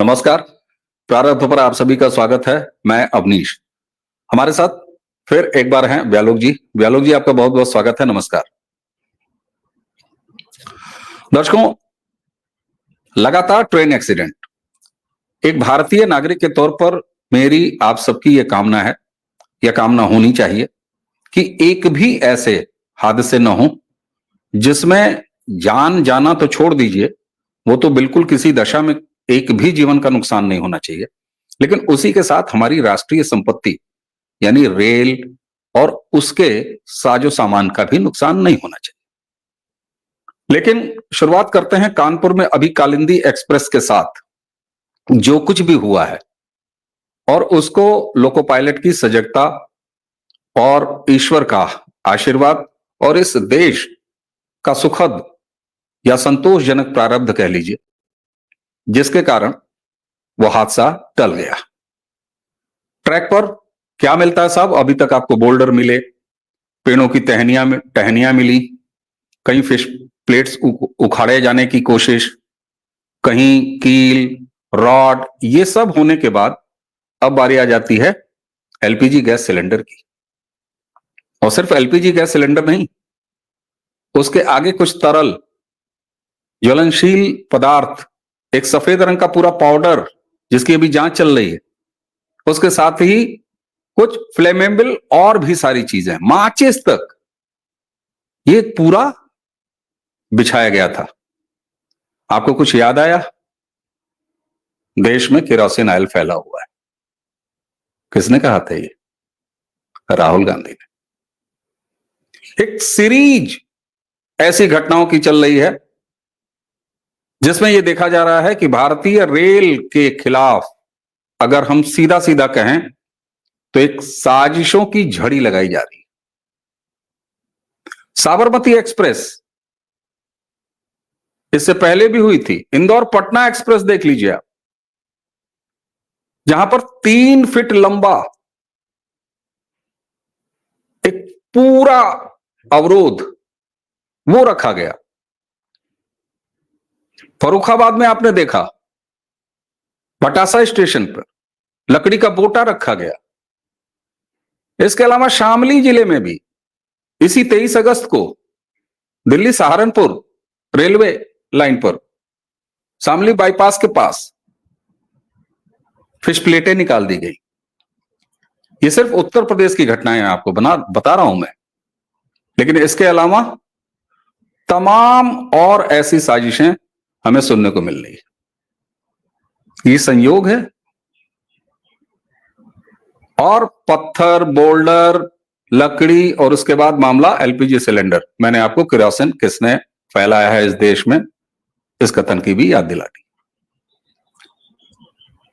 नमस्कार। प्रारंभ पर आप सभी का स्वागत है। मैं अवनीश। हमारे साथ फिर एक बार हैं व्यालोक जी। व्यालोक जी, आपका बहुत बहुत स्वागत है। नमस्कार। दर्शकों, लगातार ट्रेन एक्सीडेंट, एक भारतीय नागरिक के तौर पर मेरी आप सबकी यह कामना है, यह कामना होनी चाहिए कि एक भी ऐसे हादसे न हो जिसमें जान जाना तो छोड़ दीजिए, वो तो बिल्कुल किसी दशा में एक भी जीवन का नुकसान नहीं होना चाहिए, लेकिन उसी के साथ हमारी राष्ट्रीय संपत्ति यानी रेल और उसके साजो सामान का भी नुकसान नहीं होना चाहिए। लेकिन शुरुआत करते हैं कानपुर में अभी कालिंदी एक्सप्रेस के साथ जो कुछ भी हुआ है, और उसको लोको पायलट की सजगता और ईश्वर का आशीर्वाद और इस देश का सुखद या संतोषजनक प्रारब्ध कह लीजिए, जिसके कारण वो हादसा टल गया। ट्रैक पर क्या मिलता है साहब? अभी तक आपको बोल्डर मिले, पेड़ों की टहनियां मिली, कहीं फिश प्लेट्स उखाड़े जाने की कोशिश, कहीं कील, रॉड, ये सब होने के बाद अब बारी आ जाती है एलपीजी गैस सिलेंडर की। और सिर्फ एलपीजी गैस सिलेंडर नहीं, उसके आगे कुछ तरल ज्वलनशील पदार्थ, एक सफेद रंग का पूरा पाउडर जिसकी अभी जांच चल रही है, उसके साथ ही कुछ फ्लेमेबल और भी सारी चीजें, माचिस तक, ये पूरा बिछाया गया था। आपको कुछ याद आया? देश में केरोसिन ऑयल फैला हुआ है। किसने कहा था ये? राहुल गांधी ने। एक सीरीज ऐसी घटनाओं की चल रही है जिसमें यह देखा जा रहा है कि भारतीय रेल के खिलाफ, अगर हम सीधा सीधा कहें, तो एक साजिशों की झड़ी लगाई जा रही है। साबरमती एक्सप्रेस इससे पहले भी हुई थी। इंदौर पटना एक्सप्रेस देख लीजिए आप, जहां पर 3 फीट लंबा एक पूरा अवरोध वो रखा गया। फर्रुखाबाद में आपने देखा, पटासा स्टेशन पर लकड़ी का बोटा रखा गया। इसके अलावा शामली जिले में भी इसी 23 अगस्त को दिल्ली सहारनपुर रेलवे लाइन पर शामली बाईपास के पास फिश प्लेटें निकाल दी गई। ये सिर्फ उत्तर प्रदेश की घटनाएं आपको बता रहा हूं मैं, लेकिन इसके अलावा तमाम और ऐसी साजिशें हमें सुनने को मिल रही है। ये संयोग है? और पत्थर, बोल्डर, लकड़ी और उसके बाद मामला एलपीजी सिलेंडर। मैंने आपको केरोसिन किसने फैलाया है इस देश में, इस कथन की भी याद दिला दी।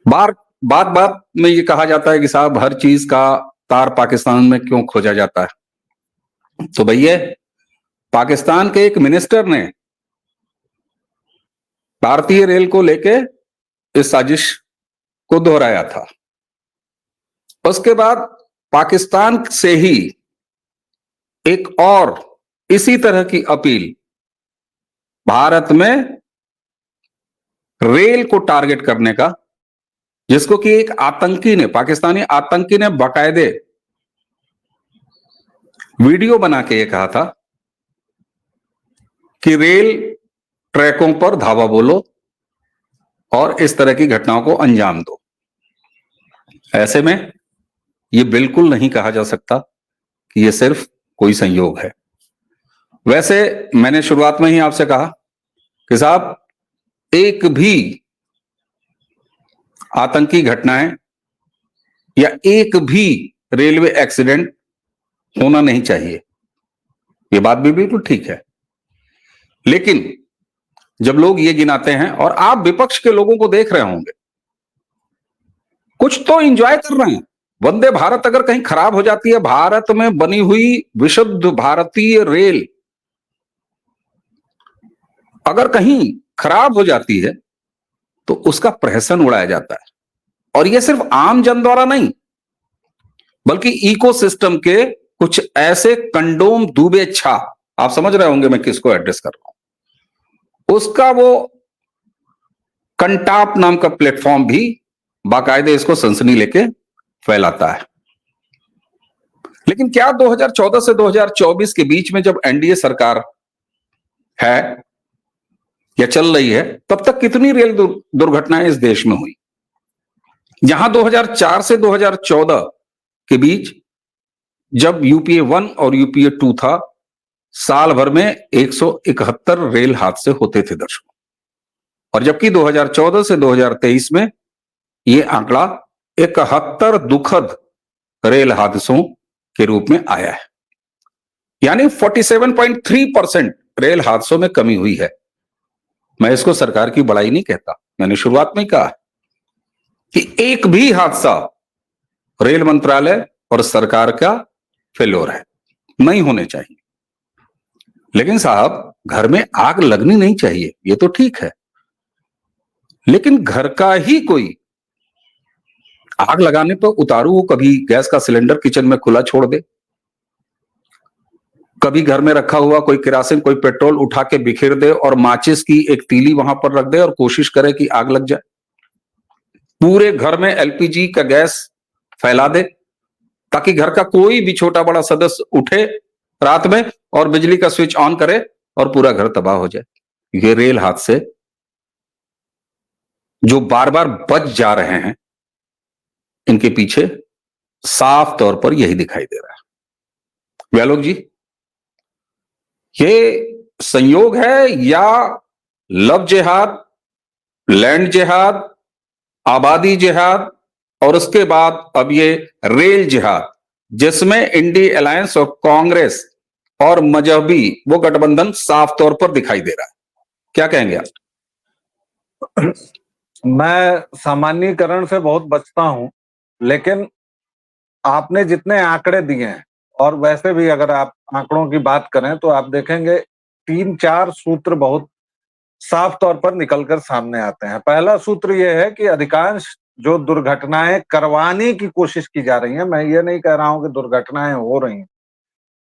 बात बात में ये कहा जाता है कि साहब हर चीज का तार पाकिस्तान में क्यों खोजा जाता है? तो भैया, पाकिस्तान के एक मिनिस्टर ने भारतीय रेल को लेके इस साजिश को दोहराया था। उसके बाद पाकिस्तान से ही एक और इसी तरह की अपील भारत में रेल को टारगेट करने का, जिसको कि एक आतंकी ने, पाकिस्तानी आतंकी ने बाकायदे वीडियो बना के ये कहा था कि रेल ट्रैकों पर धावा बोलो और इस तरह की घटनाओं को अंजाम दो। ऐसे में यह बिल्कुल नहीं कहा जा सकता कि यह सिर्फ कोई संयोग है। वैसे मैंने शुरुआत में ही आपसे कहा कि साहब एक भी आतंकी घटनाएं या एक भी रेलवे एक्सीडेंट होना नहीं चाहिए, यह बात भी बिल्कुल ठीक है। लेकिन जब लोग ये गिनाते हैं, और आप विपक्ष के लोगों को देख रहे होंगे, कुछ तो एंजॉय कर रहे हैं। वंदे भारत अगर कहीं खराब हो जाती है, भारत में बनी हुई विशुद्ध भारतीय रेल अगर कहीं खराब हो जाती है तो उसका प्रहसन उड़ाया जाता है। और यह सिर्फ आम जन द्वारा नहीं, बल्कि इकोसिस्टम के कुछ ऐसे कंडोम दुबे छा, आप समझ रहे होंगे मैं किसको एड्रेस कर रहा हूं, उसका वो कंटाप नाम का प्लेटफॉर्म भी बाकायदे इसको सनसनी लेके फैलाता है। लेकिन क्या 2014 से 2024 के बीच में जब एनडीए सरकार है या चल रही है, तब तक कितनी रेल दुर्घटनाएं इस देश में हुई? जहां 2004 से 2014 के बीच जब यूपीए 1 और यूपीए 2 था, साल भर में 171 रेल हादसे होते थे दर्शकों, और जबकि 2014 से 2023 में यह आंकड़ा 71 दुखद रेल हादसों के रूप में आया है। यानी 47.3% रेल हादसों में कमी हुई है। मैं इसको सरकार की बड़ाई नहीं कहता, मैंने शुरुआत में कहा कि एक भी हादसा रेल मंत्रालय और सरकार का फेल्योर है, नहीं होने चाहिए। लेकिन साहब, घर में आग लगनी नहीं चाहिए, ये तो ठीक है, लेकिन घर का ही कोई आग लगाने पर उतारू, वो कभी गैस का सिलेंडर किचन में खुला छोड़ दे, कभी घर में रखा हुआ कोई केरोसिन कोई पेट्रोल उठा के बिखेर दे और माचिस की एक तीली वहां पर रख दे और कोशिश करे कि आग लग जाए, पूरे घर में एलपीजी का गैस फैला दे ताकि घर का कोई भी छोटा बड़ा सदस्य उठे रात में और बिजली का स्विच ऑन करे और पूरा घर तबाह हो जाए। ये रेल हादसे जो बार बार बच जा रहे हैं, इनके पीछे साफ तौर पर यही दिखाई दे रहा है। व्यालोक जी, ये संयोग है या लव जिहाद, लैंड जिहाद, आबादी जिहाद और उसके बाद अब ये रेल जिहाद, जिसमें इंडी अलायंस और कांग्रेस और मजहबी वो गठबंधन साफ तौर पर दिखाई दे रहा है, क्या कहेंगे आप? मैं सामान्यीकरण से बहुत बचता हूं, लेकिन आपने जितने आंकड़े दिए हैं, और वैसे भी अगर आप आंकड़ों की बात करें तो आप देखेंगे 3-4 सूत्र बहुत साफ तौर पर निकलकर सामने आते हैं। पहला सूत्र यह है कि अधिकांश जो दुर्घटनाएं करवाने की कोशिश की जा रही हैं, मैं ये नहीं कह रहा हूं कि दुर्घटनाएं हो रही हैं,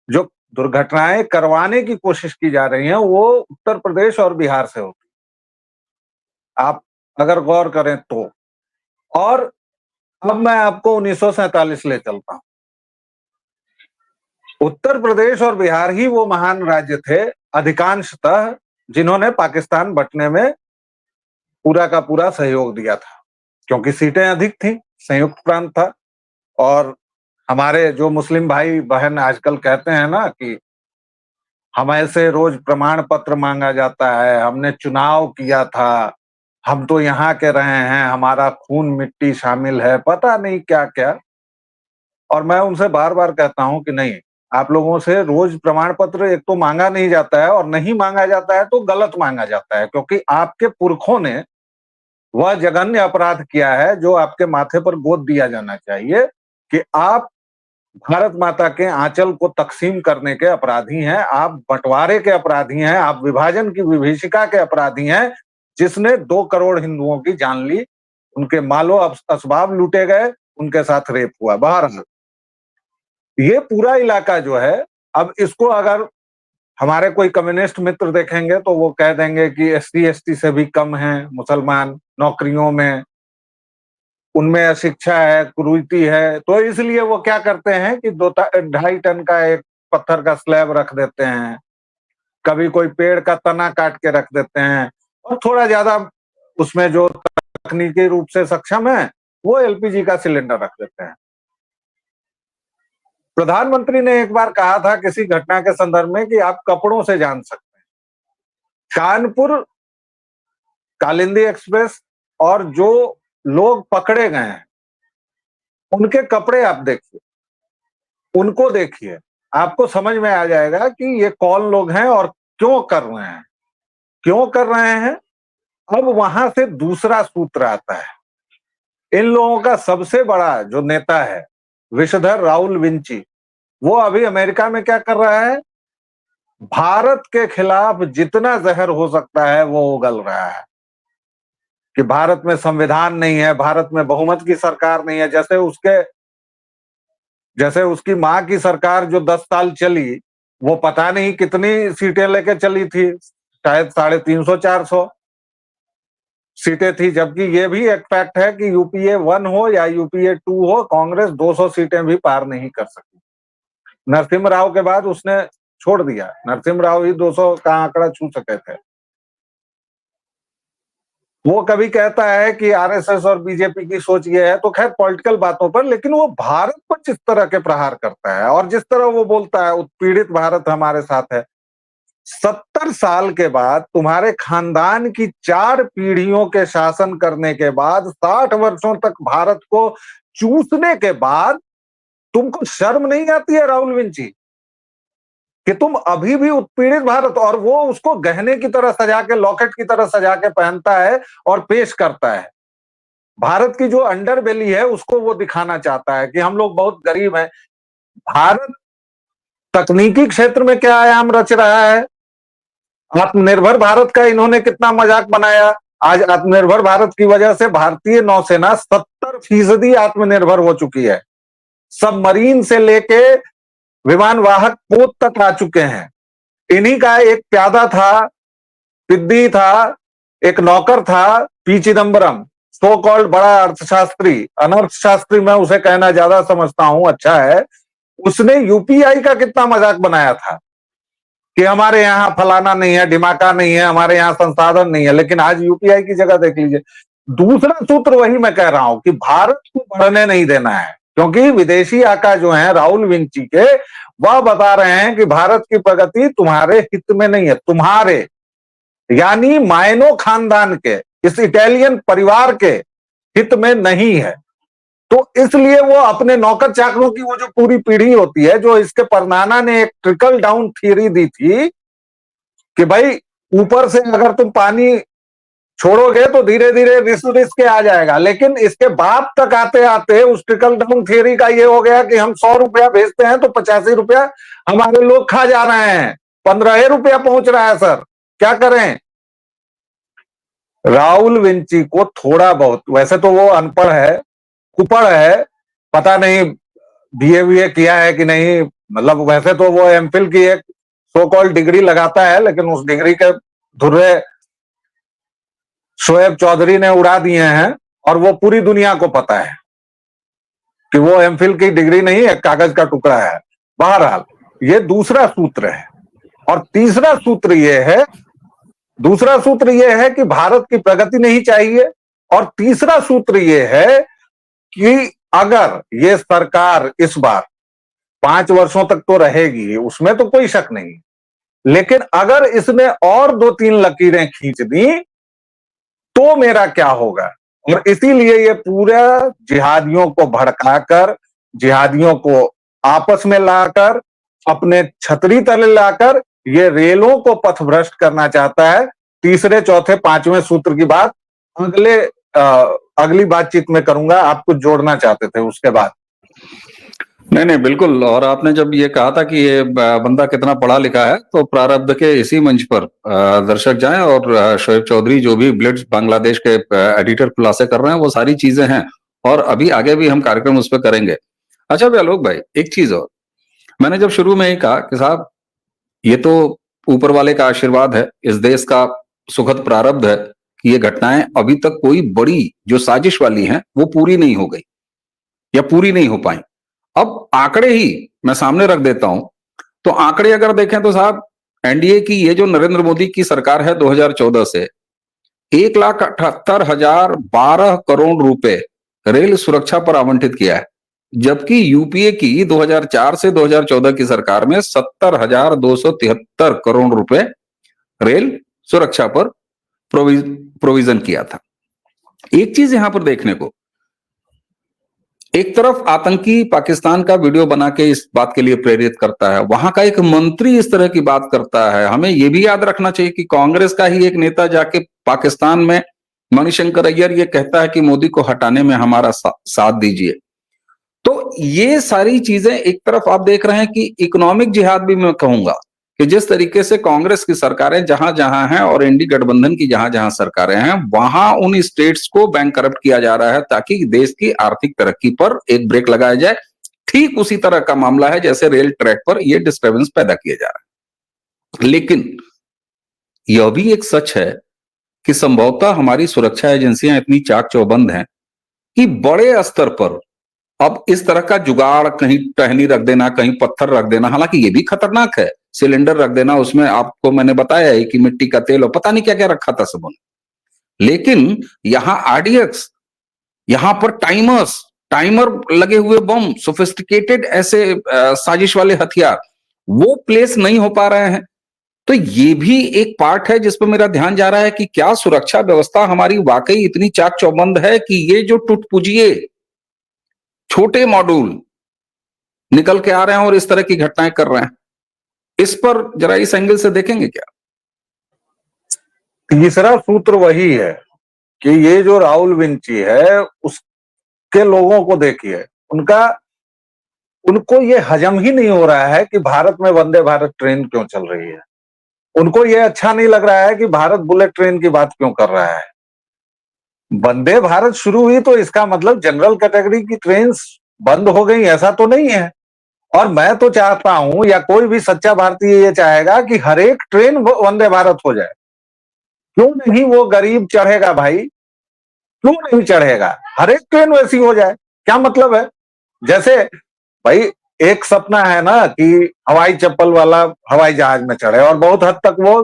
जो दुर्घटनाएं करवाने की कोशिश की जा रही हैं वो उत्तर प्रदेश और बिहार से होती, आप अगर गौर करें तो। और अब मैं आपको 1947 ले चलता हूं। उत्तर प्रदेश और बिहार ही वो महान राज्य थे अधिकांशतः जिन्होंने पाकिस्तान बंटने में पूरा का पूरा सहयोग दिया था, क्योंकि सीटें अधिक थी, संयुक्त प्रांत था। और हमारे जो मुस्लिम भाई बहन आजकल कहते हैं ना कि हमें से रोज प्रमाण पत्र मांगा जाता है, हमने चुनाव किया था, हम तो यहाँ के रहे हैं, हमारा खून मिट्टी शामिल है, पता नहीं क्या क्या। और मैं उनसे बार बार कहता हूं कि नहीं, आप लोगों से रोज प्रमाण पत्र एक तो मांगा नहीं जाता है, और नहीं मांगा जाता है तो गलत मांगा जाता है, क्योंकि आपके पुरखों ने वह जघन्य अपराध किया है जो आपके माथे पर गोद दिया जाना चाहिए कि आप भारत माता के आंचल को तकसीम करने के अपराधी हैं, आप बंटवारे के अपराधी हैं, आप विभाजन की विभीषिका के अपराधी हैं, जिसने 2 करोड़ हिंदुओं की जान ली, उनके मालो असबाब लूटे गए, उनके साथ रेप हुआ। बहरहाल ये पूरा इलाका जो है, अब इसको अगर हमारे कोई कम्युनिस्ट मित्र देखेंगे तो वो कह देंगे कि एससी एसटी से भी कम है मुसलमान नौकरियों में, उनमें अशिक्षा है, कुरीति है, तो इसलिए वो क्या करते हैं कि 2-2.5 टन का एक पत्थर का स्लैब रख देते हैं, कभी कोई पेड़ का तना काट के रख देते हैं, और थोड़ा ज्यादा उसमें जो तकनीकी रूप से सक्षम है वो एलपीजी का सिलेंडर रख देते हैं। प्रधानमंत्री ने एक बार कहा था किसी घटना के संदर्भ में कि आप कपड़ों से जान सकते हैं। कानपुर कालिंदी एक्सप्रेस और जो लोग पकड़े गए हैं उनके कपड़े आप देखिए, उनको देखिए, आपको समझ में आ जाएगा कि ये कौन लोग हैं और क्यों कर रहे हैं, क्यों कर रहे हैं। अब वहां से दूसरा सूत्र आता है। इन लोगों का सबसे बड़ा जो नेता है विशधर राहुल विंची, वो अभी अमेरिका में क्या कर रहा है, भारत के खिलाफ जितना जहर हो सकता है वो उगल रहा है कि भारत में संविधान नहीं है, भारत में बहुमत की सरकार नहीं है। जैसे उसकी मां की सरकार जो 10 साल चली, वो पता नहीं कितनी सीटें लेके चली थी, शायद 350-400। सीटें थी, जबकि ये भी एक फैक्ट है कि यूपीए 1 हो या यूपीए 2 हो, कांग्रेस 200 सीटें भी पार नहीं कर सकी। नरसिम्हा राव के बाद उसने छोड़ दिया, नरसिम्हा राव ही 200 का आंकड़ा छू सके थे। वो कभी कहता है कि आरएसएस और बीजेपी की सोच ये है, तो खैर पॉलिटिकल बातों पर, लेकिन वो भारत पर जिस तरह के प्रहार करता है और जिस तरह वो बोलता है उत्पीड़ित भारत हमारे साथ है। 70 साल के बाद तुम्हारे खानदान की 4 पीढ़ियों के शासन करने के बाद 60 वर्षों तक भारत को चूसने के बाद तुमको शर्म नहीं आती है राहुल विंची कि तुम अभी भी उत्पीड़ित भारत, और वो उसको गहने की तरह सजा के, लॉकेट की तरह सजा के पहनता है और पेश करता है। भारत की जो अंडरबेली है उसको वो दिखाना चाहता है कि हम लोग बहुत गरीब हैं। भारत तकनीकी क्षेत्र में क्या आयाम रच रहा है, आत्मनिर्भर भारत का इन्होंने कितना मजाक बनाया। आज आत्मनिर्भर भारत की वजह से भारतीय नौसेना 70% आत्मनिर्भर हो चुकी है। सबमरीन से लेके विमान वाहक पोत तक आ चुके हैं। इन्हीं का एक प्यादा था, पिद्दी था, एक नौकर था, पी चिदम्बरम, सो कॉल्ड बड़ा अर्थशास्त्री, अनर्थशास्त्री मैं उसे कहना ज्यादा समझता हूं, अच्छा है। उसने यूपीआई का कितना मजाक बनाया था कि हमारे यहाँ फलाना नहीं है, ढिमाका नहीं है, हमारे यहाँ संसाधन नहीं है, लेकिन आज यूपीआई की जगह देख लीजिए। दूसरा सूत्र वही मैं कह रहा हूं कि भारत को बढ़ने नहीं देना है, क्योंकि विदेशी आका जो है राहुल विंची के, वह बता रहे हैं कि भारत की प्रगति तुम्हारे हित में नहीं है, तुम्हारे यानी मायनो खानदान के, इस इटालियन परिवार के हित में नहीं है। तो इसलिए वो अपने नौकर चाकरों की वो जो पूरी पीढ़ी होती है, जो इसके परनाना ने एक ट्रिकल डाउन थ्योरी दी थी कि भाई ऊपर से अगर तुम पानी छोड़ोगे तो धीरे धीरे रिस्क के आ जाएगा, लेकिन इसके बाप तक आते आते उस ट्रिकल डाउन थ्योरी का ये हो गया कि हम 100 रुपया भेजते हैं तो 85 रुपया हमारे लोग खा जा रहे हैं, 15 रुपया पहुंच रहा है। सर क्या करें? राहुल विंची को थोड़ा बहुत, वैसे तो वो अनपढ़ है, कुपड़ है, पता नहीं बीए किया है कि नहीं, मतलब वैसे तो वो एमफिल की एक सो कॉल्ड डिग्री लगाता है, लेकिन उस डिग्री के धुर्रे शोएब चौधरी ने उड़ा दिए हैं, और वो पूरी दुनिया को पता है कि वो एमफिल की डिग्री नहीं, एक कागज का टुकड़ा है। बहरहाल ये दूसरा सूत्र है। और तीसरा सूत्र ये है कि भारत की प्रगति नहीं चाहिए। और तीसरा सूत्र ये है कि अगर ये सरकार इस बार 5 वर्षों तक तो रहेगी, उसमें तो कोई शक नहीं, लेकिन अगर इसने और 2-3 लकीरें खींच दी तो मेरा क्या होगा। और इसीलिए ये पूरा जिहादियों को भड़काकर, जिहादियों को आपस में लाकर, अपने छतरी तले लाकर ये रेलों को पथभ्रष्ट करना चाहता है। तीसरे, चौथे, 5वें सूत्र की बात अगली बातचीत में करूंगा। आप कुछ जोड़ना चाहते थे उसके बाद? नहीं बिल्कुल। और आपने जब ये कहा था कि ये बंदा कितना पढ़ा लिखा है, तो प्रारब्ध के इसी मंच पर दर्शक जाएं और शोएब चौधरी जो भी ब्लिट्स बांग्लादेश के एडिटर खुलासे कर रहे हैं, वो सारी चीजें हैं, और अभी आगे भी हम कार्यक्रम उस पर करेंगे। अच्छा भाई आलोक भाई, एक चीज और, मैंने जब शुरू में ही कहा कि साहब ये तो ऊपर वाले का आशीर्वाद है, इस देश का सुखद प्रारब्ध है कि ये घटनाएं अभी तक कोई बड़ी जो साजिश वाली हैं वो पूरी नहीं हो गई या पूरी नहीं हो पाई। अब आंकड़े ही मैं सामने रख देता हूं, तो आंकड़े अगर देखें तो साहब एनडीए की ये जो नरेंद्र मोदी की सरकार है 2014 से 1,78,012 करोड़ रुपए रेल सुरक्षा पर आवंटित किया है, जबकि यूपीए की 2004 से 2014 की सरकार में 70,273 करोड़ रुपए रेल सुरक्षा पर प्रोविजन किया था। एक चीज यहां पर देखने को, एक तरफ आतंकी पाकिस्तान का वीडियो बना के इस बात के लिए प्रेरित करता है, वहां का एक मंत्री इस तरह की बात करता है। हमें यह भी याद रखना चाहिए कि कांग्रेस का ही एक नेता जाके पाकिस्तान में, मणिशंकर अय्यर, ये कहता है कि मोदी को हटाने में हमारा साथ दीजिए। तो ये सारी चीजें एक तरफ आप देख रहे हैं कि इकोनॉमिक जिहाद भी मैं कहूंगा कि जिस तरीके से कांग्रेस की सरकारें जहां जहां हैं और एनडी गठबंधन की जहां जहां सरकारें हैं, वहां उन स्टेट्स को बैंक करप्ट किया जा रहा है ताकि देश की आर्थिक तरक्की पर एक ब्रेक लगाया जाए। ठीक उसी तरह का मामला है जैसे रेल ट्रैक पर यह डिस्टर्बेंस पैदा किया जा रहा है। लेकिन यह भी एक सच है कि संभवतः हमारी सुरक्षा एजेंसियां इतनी चाक चौबंद हैं कि बड़े स्तर पर अब इस तरह का जुगाड़, कहीं टहनी रख देना, कहीं पत्थर रख देना, हालांकि ये भी खतरनाक है, सिलेंडर रख देना, उसमें आपको मैंने बताया है कि मिट्टी का तेल और पता नहीं क्या क्या रखा था सबों ने। लेकिन यहां आरडीएक्स, यहां पर टाइमर लगे हुए बम, सोफिस्टिकेटेड ऐसे साजिश वाले हथियार, वो प्लेस नहीं हो पा रहे हैं। तो ये भी एक पार्ट है जिस पर मेरा ध्यान जा रहा है कि क्या सुरक्षा व्यवस्था हमारी वाकई इतनी चाक चौबंद है कि ये जो टुटपुजिए छोटे मॉड्यूल निकल के आ रहे हैं और इस तरह की घटनाएं कर रहे हैं। इस पर जरा इस एंगल से देखेंगे क्या? तीसरा सूत्र वही है कि ये जो राहुल विंची है उसके लोगों को देखिए, उनको ये हजम ही नहीं हो रहा है कि भारत में वंदे भारत ट्रेन क्यों चल रही है। उनको ये अच्छा नहीं लग रहा है कि भारत बुलेट ट्रेन की बात क्यों कर रहा है। वंदे भारत शुरू हुई तो इसका मतलब जनरल कैटेगरी की ट्रेन बंद हो गई, ऐसा तो नहीं है। और मैं तो चाहता हूं, या कोई भी सच्चा भारतीय ये चाहेगा कि हर एक ट्रेन वंदे भारत हो जाए। क्यों नहीं वो गरीब चढ़ेगा भाई, क्यों नहीं चढ़ेगा? हर एक ट्रेन वैसी हो जाए, क्या मतलब है? जैसे भाई एक सपना है ना कि हवाई चप्पल वाला हवाई जहाज में चढ़े, और बहुत हद तक वो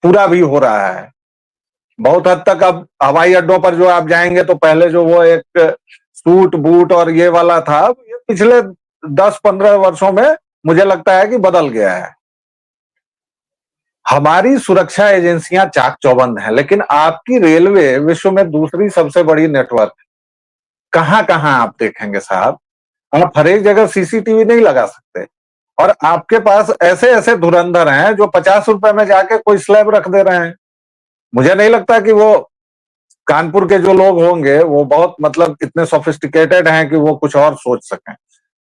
पूरा भी हो रहा है। बहुत हद तक अब हवाई अड्डों पर जो आप जाएंगे तो पहले जो वो एक सूट बूट और ये वाला था, ये पिछले 10-15 वर्षों में मुझे लगता है कि बदल गया है। हमारी सुरक्षा एजेंसियां चाक चौबंद हैं, लेकिन आपकी रेलवे विश्व में दूसरी सबसे बड़ी नेटवर्क, कहां कहां आप देखेंगे साहब? आप हर एक जगह सीसीटीवी नहीं लगा सकते। और आपके पास ऐसे ऐसे धुरंधर हैं जो 50 रुपए में जाके कोई स्लैब रख दे रहे हैं। मुझे नहीं लगता कि वो कानपुर के जो लोग होंगे वो बहुत मतलब इतने सोफिस्टिकेटेड हैं कि वो कुछ और सोच सकें।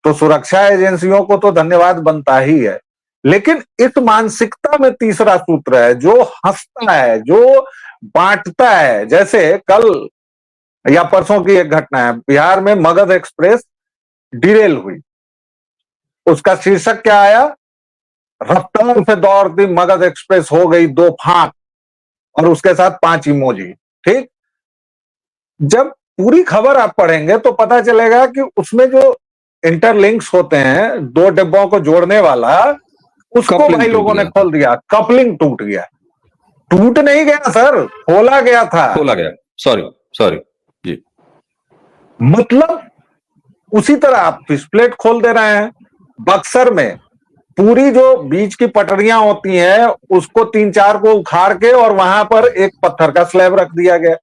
तो सुरक्षा एजेंसियों को तो धन्यवाद बनता ही है, लेकिन इस मानसिकता में तीसरा सूत्र है जो हंसता है, जो बांटता है। जैसे कल या परसों की एक घटना है, बिहार में मगध एक्सप्रेस डिरेल हुई। उसका शीर्षक क्या आया? रफ्तार से दौड़ती मगध एक्सप्रेस हो गई दो फाक, और उसके साथ 5 इमोजी। ठीक, जब पूरी खबर आप पढ़ेंगे तो पता चलेगा कि उसमें जो इंटरलिंक्स होते हैं, दो डिब्बों को जोड़ने वाला, उसको भाई लोगों ने खोल दिया, कपलिंग टूट गया। टूट नहीं गया सर, खोला गया था। खोला गया, सॉरी जी। मतलब उसी तरह आप फिश प्लेट खोल दे रहे हैं। बक्सर में पूरी जो बीच की पटरियां होती हैं उसको 3-4 को उखाड़ के और वहां पर एक पत्थर का स्लैब रख दिया गया।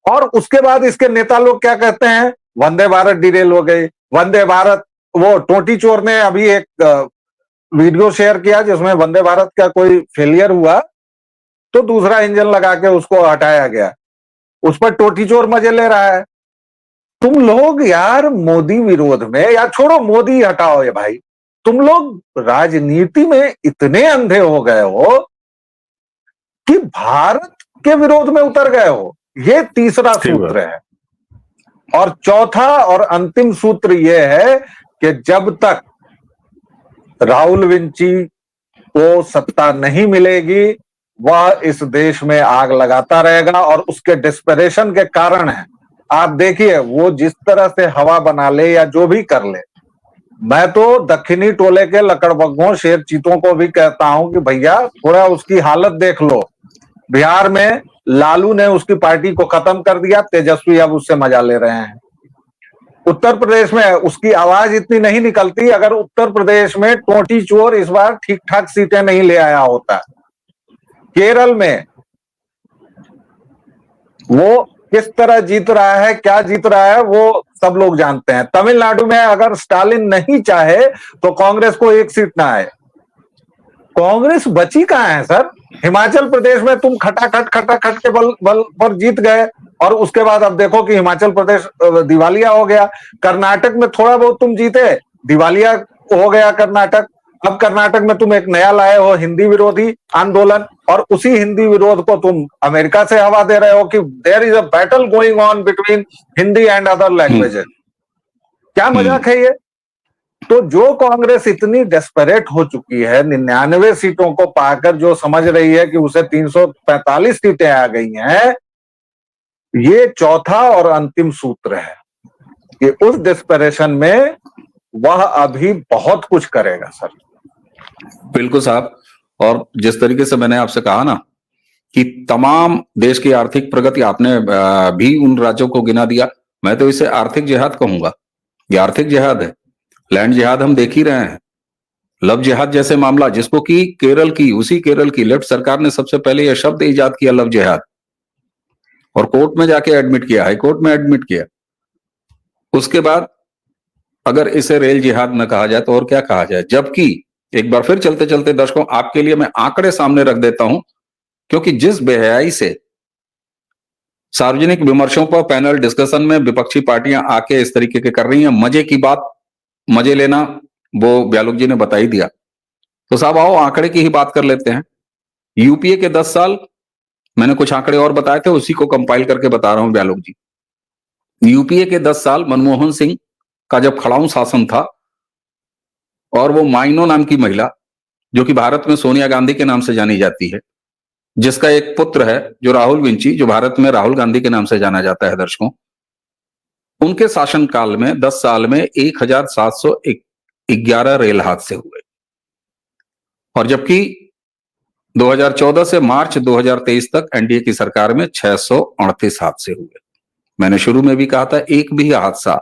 और उसके बाद इसके नेता लोग क्या कहते हैं? वंदे भारत डिरेल हो गई, वंदे भारत। वो टोटी चोर ने अभी एक वीडियो शेयर किया जिसमें वंदे भारत का कोई फेलियर हुआ तो दूसरा इंजन लगा के उसको हटाया गया। उस पर टोटी चोर मजे ले रहा है। तुम लोग यार मोदी विरोध में, या छोड़ो मोदी हटाओ ये भाई, तुम लोग राजनीति में इतने अंधे हो गए हो कि भारत के विरोध में उतर गए हो। ये तीसरा सूत्र है। और चौथा और अंतिम सूत्र यह है कि जब तक राहुल विंची को सत्ता नहीं मिलेगी वह इस देश में आग लगाता रहेगा। और उसके डिस्परेशन के कारण है, आप देखिए वो जिस तरह से हवा बना ले या जो भी कर ले, मैं तो दक्षिणी टोले के लकड़बग्घों शेर चीतों को भी कहता हूं कि भैया थोड़ा उसकी हालत देख लो। बिहार में लालू ने उसकी पार्टी को खत्म कर दिया, तेजस्वी अब उससे मजा ले रहे हैं। उत्तर प्रदेश में उसकी आवाज इतनी नहीं निकलती, अगर उत्तर प्रदेश में टोटी चोर इस बार ठीक ठाक सीटें नहीं ले आया होता। केरल में वो किस तरह जीत रहा है, क्या जीत रहा है, वो सब लोग जानते हैं। तमिलनाडु में अगर स्टालिन नहीं चाहे तो कांग्रेस को 1 सीट ना आए। कांग्रेस बची कहां है सर? हिमाचल प्रदेश में तुम खटाखट के बल पर जीत गए, और उसके बाद अब देखो कि हिमाचल प्रदेश दिवालिया हो गया। कर्नाटक में थोड़ा बहुत तुम जीते, दिवालिया हो गया कर्नाटक। अब कर्नाटक में तुम एक नया लाए हो, हिंदी विरोधी आंदोलन, और उसी हिंदी विरोध को तुम अमेरिका से हवा दे रहे हो कि there is a battle going on between Hindi and other languages. क्या मजाक है ये? तो जो कांग्रेस इतनी डेस्परेट हो चुकी है 99 सीटों को पाकर, जो समझ रही है कि उसे 345 सीटें आ गई हैं, ये चौथा और अंतिम सूत्र है कि उस डेस्परेशन में वह अभी बहुत कुछ करेगा सर। बिल्कुल साहब, और जिस तरीके से मैंने आपसे कहा ना कि तमाम देश की आर्थिक प्रगति, आपने भी उन राज्यों को गिना दिया, मैं तो इसे आर्थिक जिहाद कहूंगा। ये आर्थिक जिहाद है। लैंड जिहाद हम देख ही रहे हैं, लव जिहाद जैसे मामला, जिसको कि उसी केरल की लेफ्ट सरकार ने सबसे पहले यह शब्द इजाद किया, लव जिहाद, और कोर्ट में जाके एडमिट किया, हाई कोर्ट में एडमिट किया। उसके बाद अगर इसे रेल जिहाद न कहा जाए तो और क्या कहा जाए? जबकि एक बार फिर चलते चलते दर्शकों आपके लिए मैं आंकड़े सामने रख देता हूं, क्योंकि जिस बेहयाई से सार्वजनिक विमर्शों पर पैनल डिस्कशन में विपक्षी पार्टियां आके इस तरीके के कर रही हैं, मजे की बात, मजे लेना, वो ब्यालोक जी ने बता ही दिया। तो साहब आओ आंकड़े की ही बात कर लेते हैं। यूपीए के 10 साल, मैंने कुछ आंकड़े और बताए थे, उसी को कंपाइल करके बता रहा हूं ब्यालोक जी। यूपीए के 10 साल मनमोहन सिंह का जब खड़ाऊ शासन था, और वो माइनो नाम की महिला, जो कि भारत में सोनिया गांधी के नाम से जानी जाती है, जिसका एक पुत्र है जो राहुल विंची, जो भारत में राहुल गांधी के नाम से जाना जाता है दर्शकों, उनके शासनकाल में 10 साल में 1711 रेल हादसे हुए। और जबकि 2014 से मार्च 2023 तक एनडीए की सरकार में 638 हादसे हुए। मैंने शुरू में भी कहा था, एक भी हादसा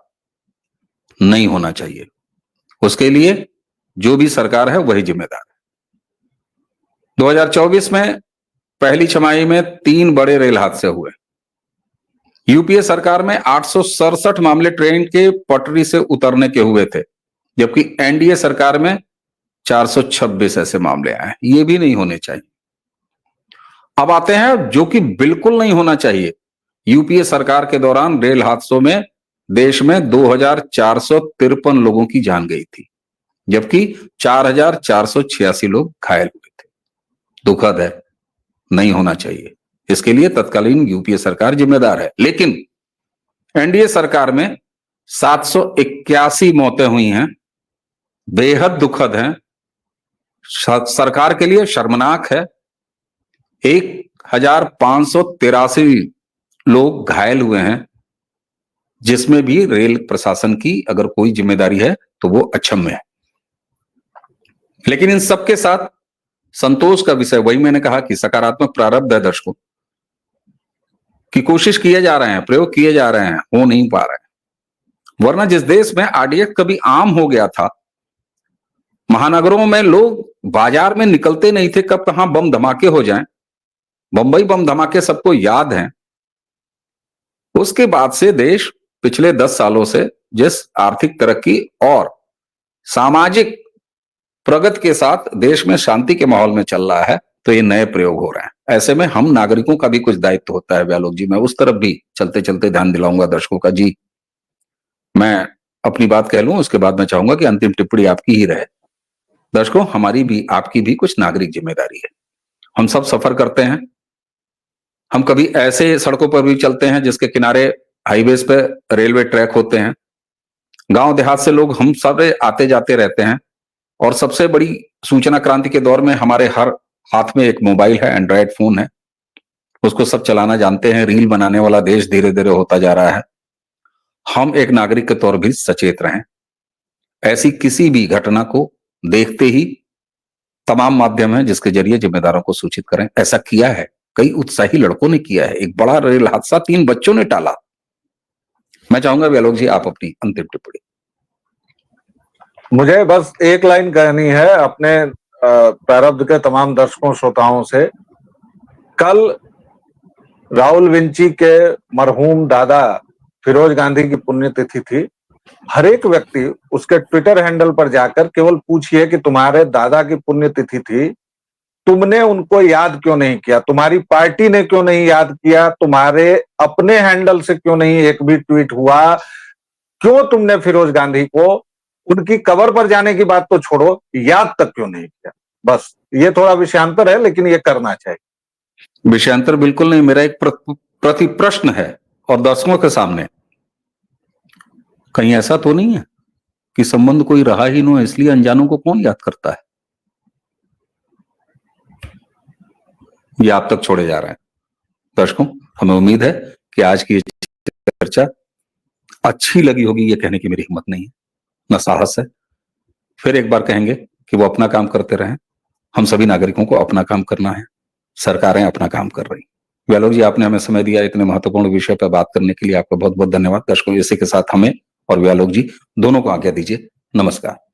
नहीं होना चाहिए, उसके लिए जो भी सरकार है वही जिम्मेदार है। 2024 में पहली छमाही में 3 बड़े रेल हादसे हुए। यूपीए सरकार में 867 मामले ट्रेन के पटरी से उतरने के हुए थे, जबकि एनडीए सरकार में 426 ऐसे मामले आए। ये भी नहीं होने चाहिए। अब आते हैं जो कि बिल्कुल नहीं होना चाहिए। यूपीए सरकार के दौरान रेल हादसों में देश में 2453 लोगों की जान गई थी, जबकि 4486 लोग घायल हुए थे। दुखद है, नहीं होना चाहिए। इसके लिए तत्कालीन यूपीए सरकार जिम्मेदार है। लेकिन एनडीए सरकार में 781 मौतें हुई हैं, बेहद दुखद हैं, सरकार के लिए शर्मनाक है। 1583 लोग घायल हुए हैं, जिसमें भी रेल प्रशासन की अगर कोई जिम्मेदारी है तो वो अक्षम्य है। लेकिन इन सबके साथ संतोष का विषय, वही मैंने कहा कि सकारात्मक प्रारब्ध है दर्शकों, कि कोशिश किए जा रहे हैं, प्रयोग किए जा रहे हैं, हो नहीं पा रहे हैं। वरना जिस देश में आरडीएक्स कभी आम हो गया था, महानगरों में लोग बाजार में निकलते नहीं थे, कब कहां बम धमाके हो जाएं। बंबई बम धमाके सबको याद हैं। उसके बाद से देश पिछले 10 सालों से जिस आर्थिक तरक्की और सामाजिक प्रगति के साथ देश में शांति के माहौल में चल रहा है, तो ये नए प्रयोग हो रहे हैं। ऐसे में हम नागरिकों का भी कुछ दायित्व होता है ब्यालोक जी। मैं उस तरफ भी चलते चलते ध्यान दिलाऊंगा दर्शकों का। जी, मैं अपनी बात कह लूं, उसके बाद मैं चाहूंगा कि अंतिम टिप्पणी आपकी ही रहे। दर्शकों, हमारी भी, आपकी भी कुछ नागरिक जिम्मेदारी है। हम सब सफर करते हैं, हम कभी ऐसे सड़कों पर भी चलते हैं जिसके किनारे हाईवेज पे रेलवे ट्रैक होते हैं। गांव देहात से लोग हम सब आते जाते रहते हैं, और सबसे बड़ी सूचना क्रांति के दौर में हमारे हर हाथ में एक मोबाइल है, एंड्रॉयड फोन है, उसको सब चलाना जानते हैं। रील बनाने वाला देश धीरे धीरे होता जा रहा है। हम एक नागरिक के तौर भी सचेत रहें। ऐसी किसी भी घटना को देखते ही तमाम माध्यम हैं जिसके जरिए जिम्मेदारों को सूचित करें। ऐसा किया है, कई उत्साही लड़कों ने किया है। एक बड़ा रेल हादसा 3 बच्चों ने टाला। मैं चाहूंगा ब्यालोक जी आप अपनी अंतिम टिप्पणी। मुझे बस एक लाइन कहनी है अपने प्रारब्ध के तमाम दर्शकों श्रोताओं से। कल राहुल विंची के मरहूम दादा फिरोज गांधी की पुण्यतिथि थी। हर एक व्यक्ति उसके ट्विटर हैंडल पर जाकर केवल पूछिए कि तुम्हारे दादा की पुण्यतिथि थी, तुमने उनको याद क्यों नहीं किया, तुम्हारी पार्टी ने क्यों नहीं याद किया, तुम्हारे अपने हैंडल से क्यों नहीं एक भी ट्वीट हुआ, क्यों तुमने फिरोज गांधी को उनकी कबर पर जाने की बात तो छोड़ो, याद तक क्यों नहीं किया। बस ये थोड़ा विषयांतर है, लेकिन ये करना चाहिए। विषयांतर बिल्कुल नहीं। मेरा एक प्रति प्रश्न है और दर्शकों के सामने, कहीं ऐसा तो नहीं है कि संबंध कोई रहा ही नहीं, इसलिए अनजानों को कौन याद करता है। ये आप तक छोड़े जा रहे हैं। दर्शकों, हमें उम्मीद है कि आज की चर्चा अच्छी लगी होगी। ये कहने की मेरी हिम्मत नहीं है, न साहस है। फिर एक बार कहेंगे कि वो अपना काम करते रहें। हम सभी नागरिकों को अपना काम करना है, सरकारें अपना काम कर रही। व्यालोक जी, आपने हमें समय दिया इतने महत्वपूर्ण विषय पर बात करने के लिए, आपका बहुत बहुत धन्यवाद। दर्शकों, इसी के साथ हमें और व्यालोक जी दोनों को आज्ञा दीजिए। नमस्कार।